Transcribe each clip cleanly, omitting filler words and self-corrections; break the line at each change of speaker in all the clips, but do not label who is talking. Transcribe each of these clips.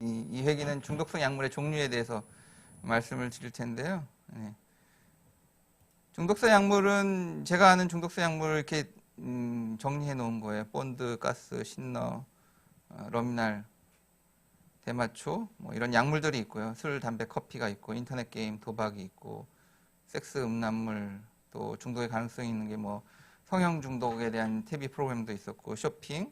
이 회기는 중독성 약물의 종류에 대해서 말씀을 드릴 텐데요. 네. 중독성 약물은 제가 아는 중독성 약물을 이렇게 정리해 놓은 거예요. 본드, 가스, 신너, 러미날, 대마초 뭐 이런 약물들이 있고요. 술, 담배, 커피가 있고 인터넷 게임, 도박이 있고 섹스, 음란물, 또 중독의 가능성이 있는 게 뭐 성형 중독에 대한 TV 프로그램도 있었고 쇼핑,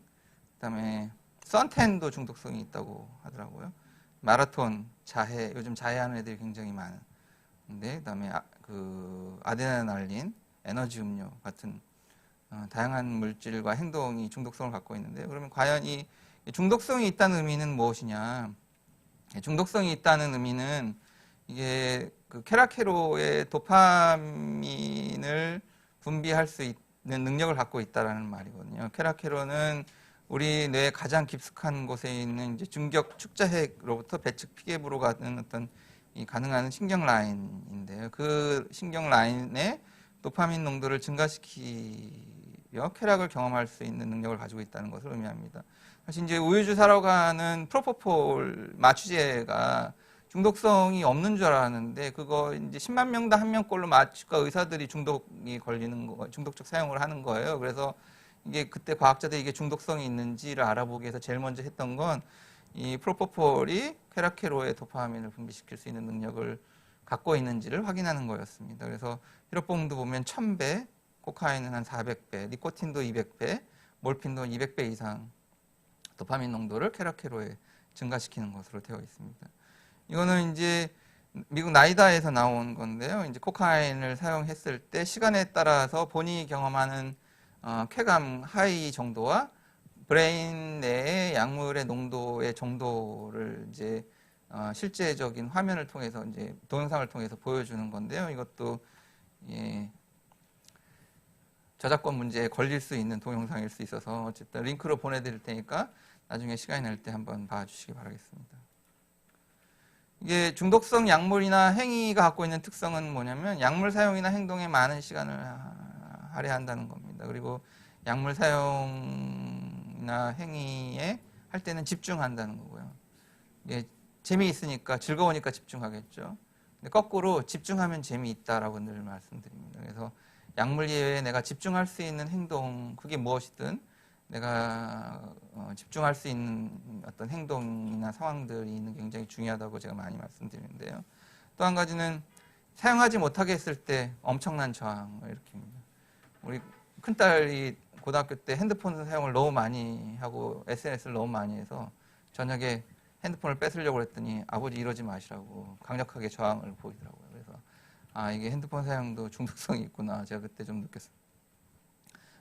그다음에 선텐도 중독성이 있다고 하더라고요. 마라톤, 자해, 요즘 자해하는 애들이 굉장히 많은데, 그다음에 아드레날린, 에너지 음료 같은 다양한 물질과 행동이 중독성을 갖고 있는데, 그러면 과연 이 중독성이 있다는 의미는 무엇이냐? 중독성이 있다는 의미는 이게 그 케라케로의 도파민을 분비할 수 있는 능력을 갖고 있다라는 말이거든요. 케라케로는 우리 뇌의 가장 깊숙한 곳에 있는 이제 중격 축자핵으로부터 배측 피계부로 가는 어떤 이 가능한 신경 라인인데요. 그 신경 라인에 도파민 농도를 증가시키며 쾌락을 경험할 수 있는 능력을 가지고 있다는 것을 의미합니다. 사실 이제 우유주 사러 가는 프로포폴 마취제가 중독성이 없는 줄 알았는데 그거 이제 10만 명당 한 명꼴로 마취과 의사들이 중독이 걸리는 거, 중독적 사용을 하는 거예요. 그래서 이게 그때 과학자들이 이게 중독성이 있는지를 알아보기 위해서 제일 먼저 했던 건 이 프로포폴이 쾌라케로의 도파민을 분비시킬 수 있는 능력을 갖고 있는지를 확인하는 거였습니다. 그래서 히로뽕도 보면 1000배, 코카인은 한 400배, 니코틴도 200배, 몰핀도 200배 이상 도파민 농도를 쾌라케로에 증가시키는 것으로 되어 있습니다. 이거는 이제 미국 나이다에서 나온 건데요. 이제 코카인을 사용했을 때 시간에 따라서 본인이 경험하는 쾌감 하이 정도와 브레인 내의 약물의 농도의 정도를 이제 실제적인 화면을 통해서 이제 동영상을 통해서 보여주는 건데요. 이것도 예, 저작권 문제에 걸릴 수 있는 동영상일 수 있어서 어쨌든 링크로 보내드릴 테니까 나중에 시간이 날 때 한번 봐주시기 바라겠습니다. 이게 중독성 약물이나 행위가 갖고 있는 특성은 뭐냐면 약물 사용이나 행동에 많은 시간을 할애한다는 겁니다. 그리고 약물 사용이나 행위에 할 때는 집중한다는 거고요. 이게 재미있으니까 즐거우니까 집중하겠죠. 근데 거꾸로 집중하면 재미있다라고 늘 말씀드립니다. 그래서 약물 예외에 내가 집중할 수 있는 행동, 그게 무엇이든 내가 집중할 수 있는 어떤 행동이나 상황들이 있는 게 굉장히 중요하다고 제가 많이 말씀드리는데요. 또 한 가지는 사용하지 못하게 했을 때 엄청난 저항을 일으킵니다. 우리 큰딸이 고등학교 때 핸드폰 사용을 너무 많이 하고 SNS를 너무 많이 해서 저녁에 핸드폰을 뺏으려고 했더니 아버지 이러지 마시라고 강력하게 저항을 보이더라고요. 그래서 이게 핸드폰 사용도 중독성이 있구나 제가 그때 좀 느꼈습니다.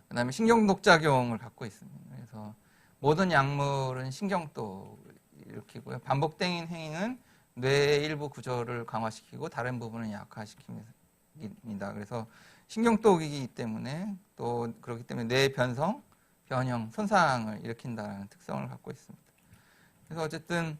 그 다음에 신경독작용을 갖고 있습니다. 그래서 모든 약물은 신경독을 일으키고요. 반복된 행위는 뇌의 일부 구조를 강화시키고 다른 부분은 약화시킵니다. 그래서 신경독이기 때문에 또 그렇기 때문에 뇌 변성, 변형, 손상을 일으킨다는 특성을 갖고 있습니다. 그래서 어쨌든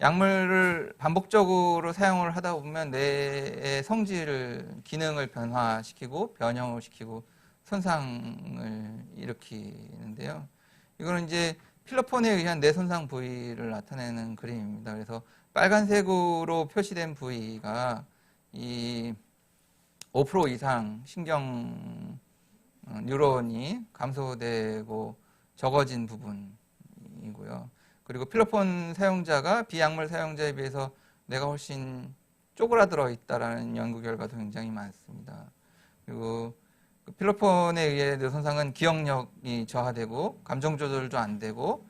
약물을 반복적으로 사용을 하다 보면 뇌의 성질을, 기능을 변화시키고 변형을 시키고 손상을 일으키는데요. 이거는 이제 필로폰에 의한 뇌 손상 부위를 나타내는 그림입니다. 그래서 빨간색으로 표시된 부위가 이 5% 이상 신경 뉴런이 감소되고 적어진 부분이고요. 그리고 필로폰 사용자가 비약물 사용자에 비해서 뇌가 훨씬 쪼그라들어 있다라는 연구 결과도 굉장히 많습니다. 그리고 그 필로폰에 의해 뇌 손상은 기억력이 저하되고 감정 조절도 안 되고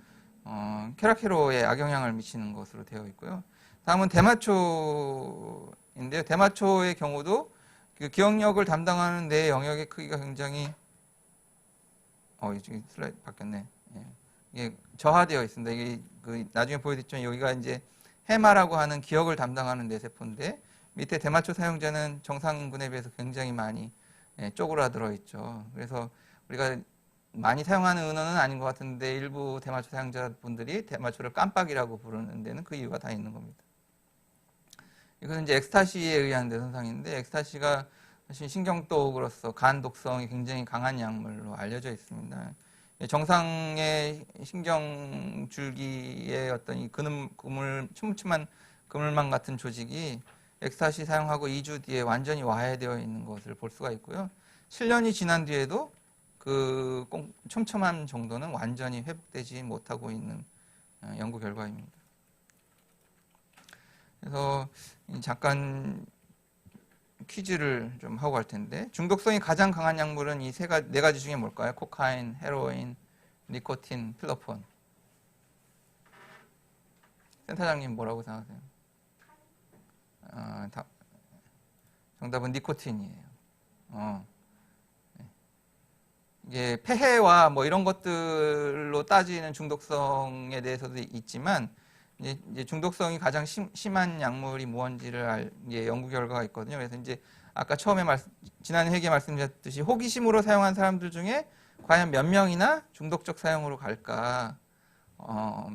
케라케로에 악영향을 미치는 것으로 되어 있고요. 다음은 대마초인데요. 대마초의 경우도 그 기억력을 담당하는 뇌 영역의 크기가 굉장히 이게 슬라이드 바뀌었네. 예. 이게 저하되어 있습니다. 이게 그 나중에 보여드렸지만 여기가 이제 해마라고 하는 기억을 담당하는 뇌세포인데 밑에 대마초 사용자는 정상인군에 비해서 굉장히 많이 쪼그라들어 있죠. 그래서 우리가 많이 사용하는 은어는 아닌 것 같은데 일부 대마초 사용자분들이 대마초를 깜빡이라고 부르는 데는 그 이유가 다 있는 겁니다. 이것은 이제 엑스타시에 의한 뇌손상인데 엑스타시가 사실 신경독으로서 간 독성이 굉장히 강한 약물로 알려져 있습니다. 정상의 신경 줄기의 어떤 이 촘촘한 그물망 같은 조직이 엑스타시 사용하고 2주 뒤에 완전히 와해되어 있는 것을 볼 수가 있고요. 7년이 지난 뒤에도 그 촘촘한 정도는 완전히 회복되지 못하고 있는 연구 결과입니다. 그래서 잠깐 퀴즈를 좀 하고 갈 텐데, 중독성이 가장 강한 약물은 이 네 가지 중에 뭘까요? 코카인, 헤로인, 니코틴, 필로폰. 센터장님 뭐라고 생각하세요? 정답은 니코틴이에요. 이게 폐해와 뭐 이런 것들로 따지는 중독성에 대해서도 있지만, 이제 중독성이 가장 심한 약물이 무언지를 연구 결과가 있거든요. 그래서 이제 아까 처음에 지난 회기에 말씀드렸듯이 호기심으로 사용한 사람들 중에 과연 몇 명이나 중독적 사용으로 갈까,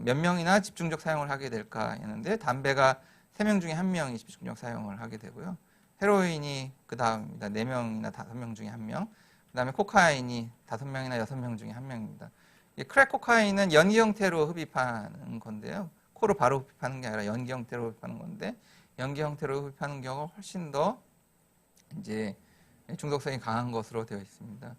몇 명이나 집중적 사용을 하게 될까 했는데, 담배가 3명 중에 1명이 집중적 사용을 하게 되고요. 헤로인이 그 다음입니다. 4명이나 5명 중에 1명. 그 다음에 코카인이 5명이나 6명 중에 1명입니다. 크랙 코카인은 연기 형태로 흡입하는 건데요. 코로 바로 흡입하는 게 아니라 연기 형태로 흡입하는 건데, 연기 형태로 흡입하는 경우가 훨씬 더 이제 중독성이 강한 것으로 되어 있습니다.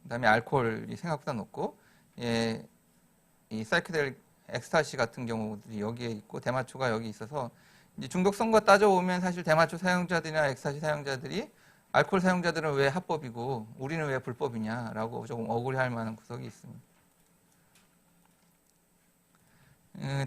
그다음에 알코올이 생각보다 높고, 이 사이키델릭 엑스타시 같은 경우들이 여기에 있고 대마초가 여기 있어서, 이제 중독성과 따져보면 사실 대마초 사용자들이나 엑스타시 사용자들이 알코올 사용자들은 왜 합법이고 우리는 왜 불법이냐라고 조금 억울해할 만한 구석이 있습니다.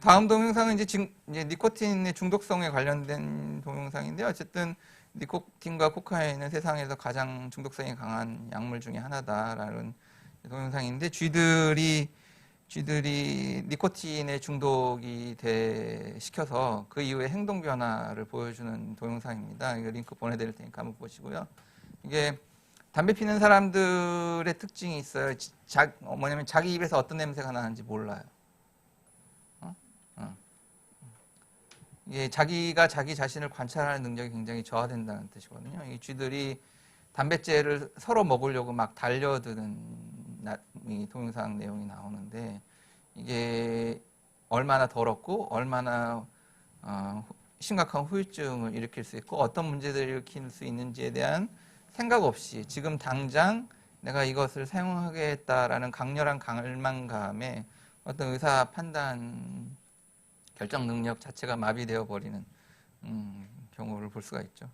다음 동영상은 이제 니코틴의 중독성에 관련된 동영상인데요. 어쨌든 니코틴과 코카인은 세상에서 가장 중독성이 강한 약물 중에 하나다라는 동영상인데, 쥐들이 니코틴에 중독이 시켜서 그 이후에 행동 변화를 보여주는 동영상입니다. 이거 링크 보내드릴 테니까 한번 보시고요. 이게 담배 피는 사람들의 특징이 있어요. 뭐냐면 자기 입에서 어떤 냄새가 나는지 몰라요. 이게 자기가 자기 자신을 관찰하는 능력이 굉장히 저하된다는 뜻이거든요. 이 쥐들이 담뱃재를 서로 먹으려고 막 달려드는 이 동영상 내용이 나오는데, 이게 얼마나 더럽고 얼마나 심각한 후유증을 일으킬 수 있고 어떤 문제들을 일으킬 수 있는지에 대한 생각 없이 지금 당장 내가 이것을 사용하겠다라는 강렬한 갈망감에 어떤 의사 판단 결정 능력 자체가 마비되어 버리는 경우를 볼 수가 있죠.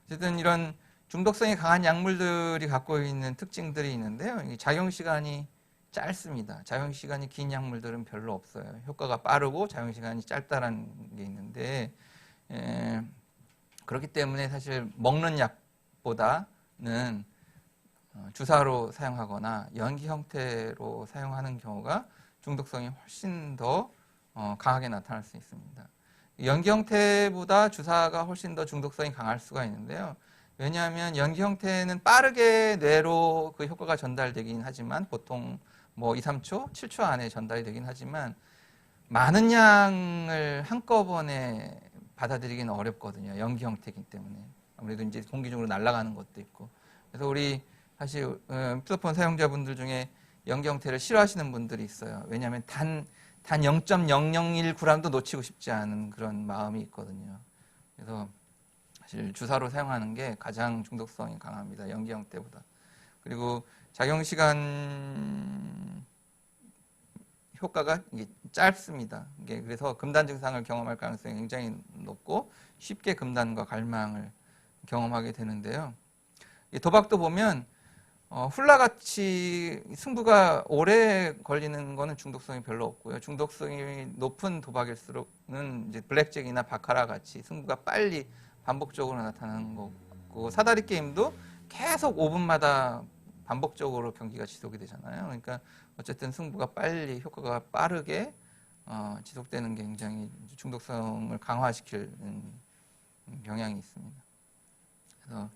어쨌든 이런 중독성이 강한 약물들이 갖고 있는 특징들이 있는데요. 작용 시간이 짧습니다. 작용 시간이 긴 약물들은 별로 없어요. 효과가 빠르고 작용 시간이 짧다라는 게 있는데, 그렇기 때문에 사실 먹는 약보다는 주사로 사용하거나 연기 형태로 사용하는 경우가 중독성이 훨씬 더 강하게 나타날 수 있습니다. 연기 형태보다 주사가 훨씬 더 중독성이 강할 수가 있는데요. 왜냐하면 연기 형태는 빠르게 뇌로 그 효과가 전달되긴 하지만, 보통 뭐 2, 3초, 7초 안에 전달이 되긴 하지만 많은 양을 한꺼번에 받아들이기는 어렵거든요. 연기 형태이기 때문에. 아무래도 이제 공기 중으로 날아가는 것도 있고. 그래서 우리 사실 필로폰 사용자분들 중에 연기 형태를 싫어하시는 분들이 있어요. 왜냐하면 단 0.001g도 놓치고 싶지 않은 그런 마음이 있거든요. 그래서 사실 주사로 사용하는 게 가장 중독성이 강합니다. 연기 형태보다. 그리고 작용 시간 효과가 이게 짧습니다. 이게 그래서 금단 증상을 경험할 가능성이 굉장히 높고 쉽게 금단과 갈망을 경험하게 되는데요. 도박도 보면 훌라같이 승부가 오래 걸리는 거는 중독성이 별로 없고요. 중독성이 높은 도박일수록은 이제 블랙잭이나 바카라 같이 승부가 빨리 반복적으로 나타나는 거고, 사다리 게임도 계속 5분마다 반복적으로 경기가 지속이 되잖아요. 그러니까 어쨌든 승부가 빨리, 효과가 빠르게 지속되는 게 굉장히 중독성을 강화시키는 경향이 있습니다. 그래서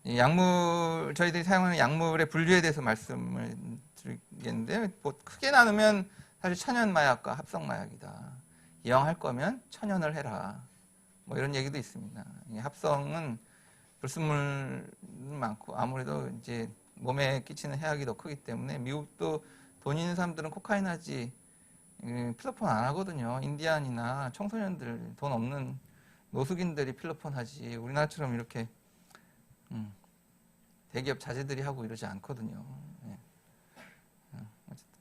이 약물, 저희들이 사용하는 약물의 분류에 대해서 말씀을 드리겠는데요. 뭐 크게 나누면 사실 천연마약과 합성마약이다. 이왕 할 거면 천연을 해라. 뭐 이런 얘기도 있습니다. 이 합성은 불순물 많고 아무래도 이제 몸에 끼치는 해악이 더 크기 때문에 미국도 돈 있는 사람들은 코카인 하지 필로폰 안 하거든요. 인디안이나 청소년들, 돈 없는 노숙인들이 필로폰 하지 우리나라처럼 이렇게 대기업 자제들이 하고 이러지 않거든요. 예. 어쨌든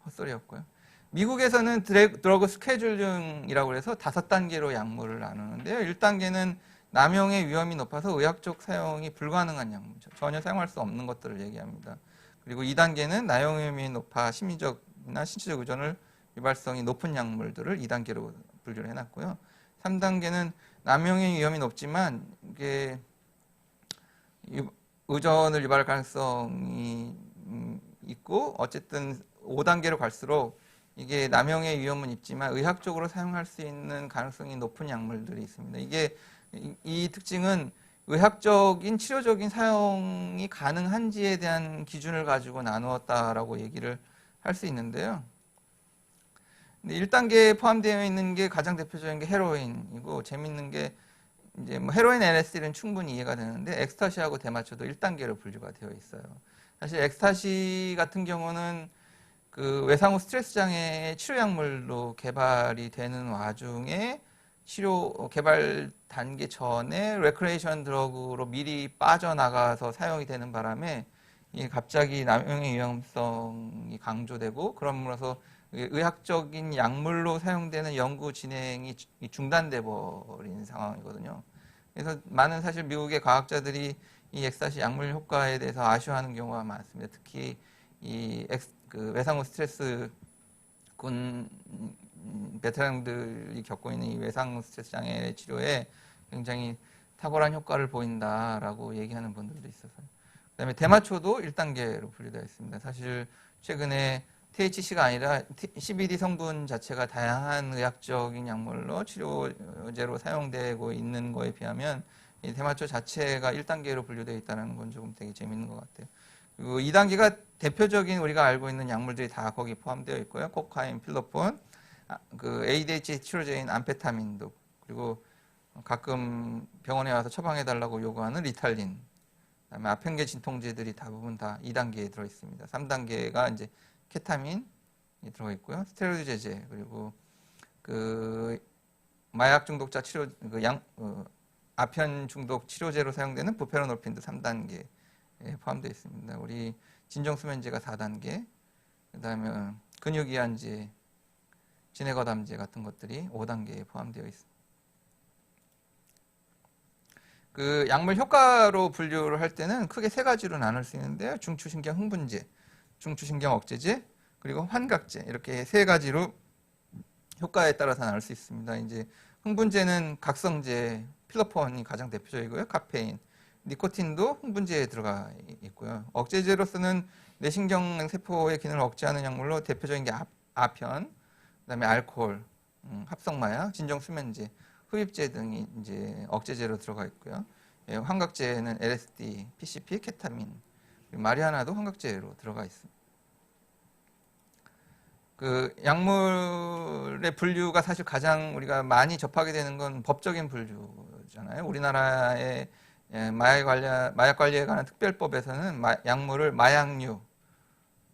헛소리였고요. 미국에서는 드러그 스케줄링이라고 해서 5단계로 약물을 나누는데요. 1단계는 남용의 위험이 높아서 의학적 사용이 불가능한 약물이죠. 전혀 사용할 수 없는 것들을 얘기합니다. 그리고 2단계는 남용 위험이 높아 심리적이나 신체적 의존을 유발성이 높은 약물들을 2단계로 분류를 해놨고요. 3단계는 남용의 위험이 높지만 이게 의존을 유발할 가능성이 있고 어쨌든 5단계로 갈수록 이게 남용의 위험은 있지만 의학적으로 사용할 수 있는 가능성이 높은 약물들이 있습니다. 이게 이 특징은 의학적인 치료적인 사용이 가능한지에 대한 기준을 가지고 나누었다라고 얘기를 할 수 있는데요. 1단계에 포함되어 있는 게 가장 대표적인 게 헤로인이고 재밌는 게 이제 뭐 헤로인, LSD는 충분히 이해가 되는데 엑스타시하고 대마초도 1단계로 분류가 되어 있어요. 사실 엑스타시 같은 경우는 그 외상후 스트레스 장애의 치료 약물로 개발이 되는 와중에 치료 개발 단계 전에 레크레이션 드러그로 미리 빠져나가서 사용이 되는 바람에 갑자기 남용의 위험성이 강조되고 그럼으로써 의학적인 약물로 사용되는 연구 진행이 중단돼 버린 상황이거든요. 그래서 많은 사실 미국의 과학자들이 이 엑스타시 약물 효과에 대해서 아쉬워하는 경우가 많습니다. 특히 이 외상후 스트레스 군 베테랑들이 겪고 있는 이 외상후 스트레스 장애 치료에 굉장히 탁월한 효과를 보인다라고 얘기하는 분들도 있어서. 그다음에 대마초도 1단계로 분류되어 있습니다. 사실 최근에 THC가 아니라 CBD 성분 자체가 다양한 의학적인 약물로 치료제로 사용되고 있는 거에 비하면 이 대마초 자체가 1단계로 분류되어 있다는 건 조금 되게 재밌는 것 같아요. 그리고 2단계가 대표적인 우리가 알고 있는 약물들이 다 거기 포함되어 있고요. 코카인, 필로폰, 그 ADHD 치료제인 암페타민도 그리고 가끔 병원에 와서 처방해달라고 요구하는 리탈린, 그다음에 아편계 진통제들이 대부분 다 2단계에 들어 있습니다. 3단계가 이제 케타민이 들어 있고요. 스테로이드 제제 그리고 그 마약 중독자 치료 아편 중독 치료제로 사용되는 부페르놀핀도 3단계에 포함되어 있습니다. 우리 진정수면제가 4단계, 그다음에 근육이완제, 진해거담제 같은 것들이 5단계에 포함되어 있습니다. 그 약물 효과로 분류를 할 때는 크게 3가지로 나눌 수 있는데요. 중추신경 흥분제, 중추신경 억제제, 그리고 환각제 이렇게 3가지로 효과에 따라서 나눌 수 있습니다. 이제 흥분제는 각성제, 필로폰이 가장 대표적이고요. 카페인, 니코틴도 흥분제에 들어가 있고요. 억제제로서는 뇌신경 세포의 기능을 억제하는 약물로 대표적인 게 아편, 그다음에 알코올, 합성마약, 진정수면제, 흡입제 등이 이제 억제제로 들어가 있고요. 예, 환각제는 LSD, PCP, 케타민, 마리아나도 환각제로 들어가 있습니다. 그 약물의 분류가 사실 가장 우리가 많이 접하게 되는 건 법적인 분류잖아요. 우리나라의 마약 관리에 관한 특별법에서는 약물을 마약류,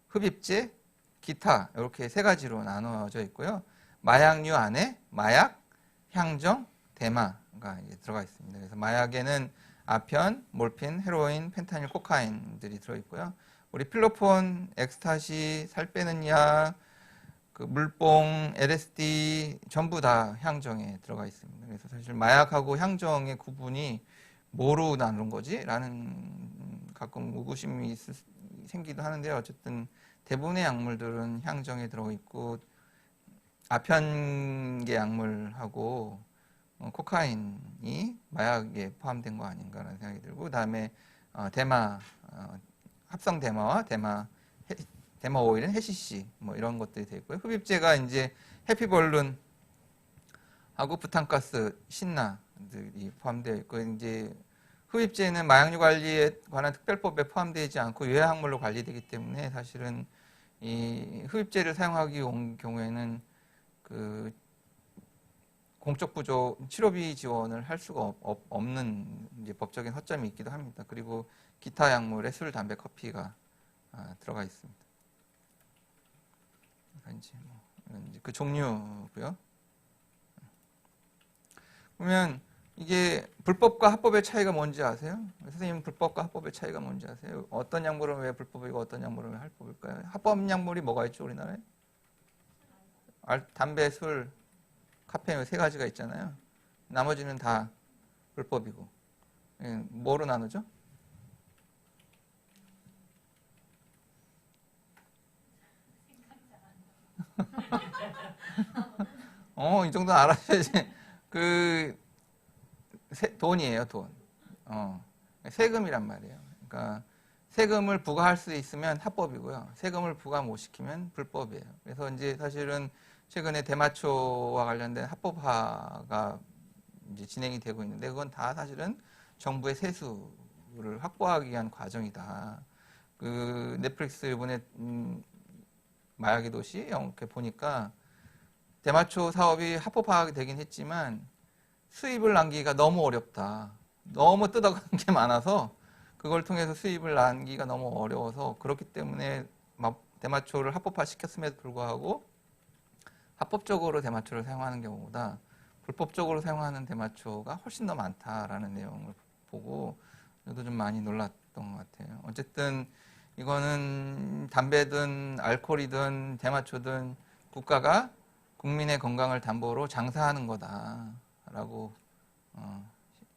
흡입제, 기타 이렇게 3가지로 나누어져 있고요. 마약류 안에 마약, 향정, 대마가 이제 들어가 있습니다. 그래서 마약에는 아편, 몰핀, 헤로인, 펜타닐, 코카인들이 들어 있고요. 우리 필로폰, 엑스타시, 살 빼는 약, 그 물뽕, LSD 전부 다 향정에 들어가 있습니다. 그래서 사실 마약하고 향정의 구분이 뭐로 나눈 거지? 라는 가끔 의구심이 생기도 하는데요. 어쨌든 대부분의 약물들은 향정에 들어있고 아편계 약물하고 코카인이 마약에 포함된 거 아닌가라는 생각이 들고 그다음에 대마, 합성 대마와 대마 오일은 해시시 뭐 이런 것들이 되어 있고요. 흡입제가 이제 해피벌룬하고 부탄가스, 신나들이 포함되어 있고 이제 흡입제는 마약류 관리에 관한 특별법에 포함되지 않고 유해학물로 관리되기 때문에 사실은 이 흡입제를 사용하기 온 경우에는 그 공적 부조 치료비 지원을 할 수가 없는 이제 법적인 허점이 있기도 합니다. 그리고 기타 약물에 술, 담배, 커피가 들어가 있습니다. 이제 그 종류고요. 그러면 이게 불법과 합법의 차이가 뭔지 아세요? 선생님, 불법과 합법의 차이가 뭔지 아세요? 어떤 약물은 왜 불법이고 어떤 약물은 왜 합법일까요? 합법 약물이 뭐가 있죠, 우리나라에? 담배, 술, 카페인 세 가지가 있잖아요. 나머지는 다 불법이고. 뭐로 나누죠? 이 정도는 알아야지. 돈이에요, 돈. 세금이란 말이에요. 그러니까 세금을 부과할 수 있으면 합법이고요. 세금을 부과 못 시키면 불법이에요. 그래서 이제 사실은 최근에 대마초와 관련된 합법화가 이제 진행이 되고 있는데 그건 다 사실은 정부의 세수를 확보하기 위한 과정이다. 그 넷플릭스 이번에 마약의 도시 이렇게 보니까 대마초 사업이 합법화가 되긴 했지만 수입을 남기기가 너무 어렵다. 너무 뜯어가는 게 많아서 그걸 통해서 수입을 남기기가 너무 어려워서 그렇기 때문에 대마초를 합법화 시켰음에도 불구하고 합법적으로 대마초를 사용하는 경우보다 불법적으로 사용하는 대마초가 훨씬 더 많다라는 내용을 보고 저도 좀 많이 놀랐던 것 같아요. 어쨌든 이거는 담배든 알코올이든 대마초든 국가가 국민의 건강을 담보로 장사하는 거다라고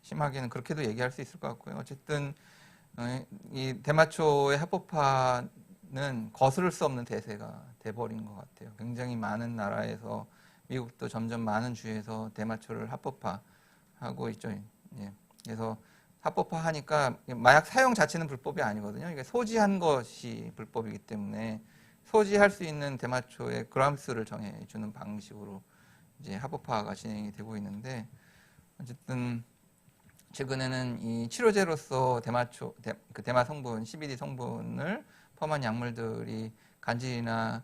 심하게는 그렇게도 얘기할 수 있을 것 같고요. 어쨌든 이 대마초의 합법화는 거스를 수 없는 대세가 돼버린 것 같아요. 굉장히 많은 나라에서 미국도 점점 많은 주에서 대마초를 합법화하고 있죠. 예. 그래서 합법화하니까 마약 사용 자체는 불법이 아니거든요. 이게 소지한 것이 불법이기 때문에 소지할 수 있는 대마초의 그램수를 정해주는 방식으로 이제 합법화가 진행이 되고 있는데 어쨌든 최근에는 이 치료제로서 대마 성분, CBD 성분을 포함한 약물들이 간질이나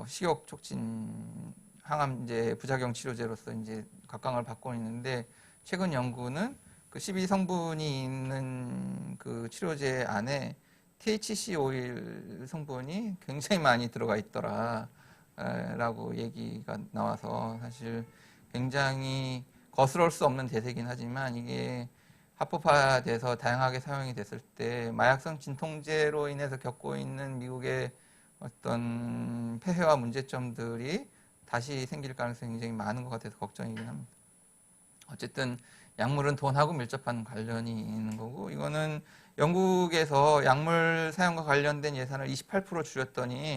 식욕 촉진 항암제 부작용 치료제로서 이제 각광을 받고 있는데 최근 연구는 그 CBD 성분이 있는 그 치료제 안에 THC 오일 성분이 굉장히 많이 들어가 있더라 라고 얘기가 나와서 사실 굉장히 거스러울 수 없는 대세긴 하지만 이게 합법화돼서 다양하게 사용이 됐을 때 마약성 진통제로 인해서 겪고 있는 미국의 어떤 폐해와 문제점들이 다시 생길 가능성이 굉장히 많은 것 같아서 걱정이긴 합니다. 어쨌든 약물은 돈하고 밀접한 관련이 있는 거고 이거는 영국에서 약물 사용과 관련된 예산을 28% 줄였더니